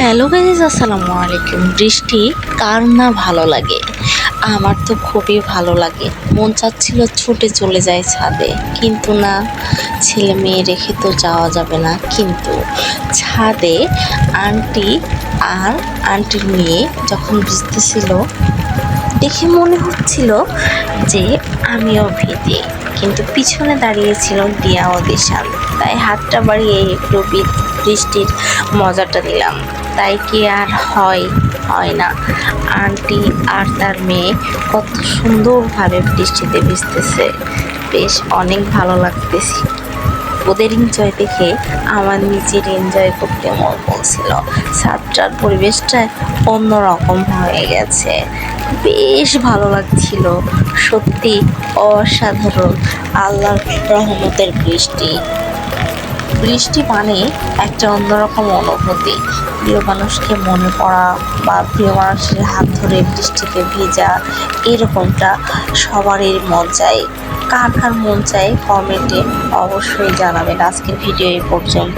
Hello guys, আসসালামু আলাইকুম। বৃষ্টি কার না ভালো লাগে? আমার তো খুবই ভালো লাগে। মন চাচ্ছিল ছুটে চলে যায় ছাদে, কিন্তু না, ছেলে মেয়ে রেখে তো যাওয়া যাবে না। কিন্তু ছাদে আন্টি আর আন্টির মেয়ে যখন ভিজতেছিল, দেখে মনে হচ্ছিল যে আমিও ভিজে, কিন্তু পিছনে দাঁড়িয়েছিল দিয়া ও দিশান। তাই হাতটা বাড়িয়ে একটু বৃষ্টির মজাটা নিলাম। তাই কি আর হয় না? আন্টি আর তার মেয়ে কত সুন্দরভাবে বৃষ্টিতে ভিজতেছে, বেশ অনেক ভালো লাগতেছে। ওদের এনজয় দেখে আমার নিজের এনজয় করতে মন বলছিল। ছাদটার পরিবেশটা অন্যরকম হয়ে গেছে, বেশ ভালো লাগছিল। সত্যি অসাধারণ আল্লাহর রহমতের বৃষ্টি। বৃষ্টি মানে একটা অন্যরকম অনুভূতি। প্রিয় মানুষকে মনে পড়া বা প্রিয় মানুষের হাত ধরে বৃষ্টিতে ভেজা, এরকমটা সবারই মন চায়। কার কার মন চায় কমেন্টে অবশ্যই জানাবেন। আজকের ভিডিও এই পর্যন্ত।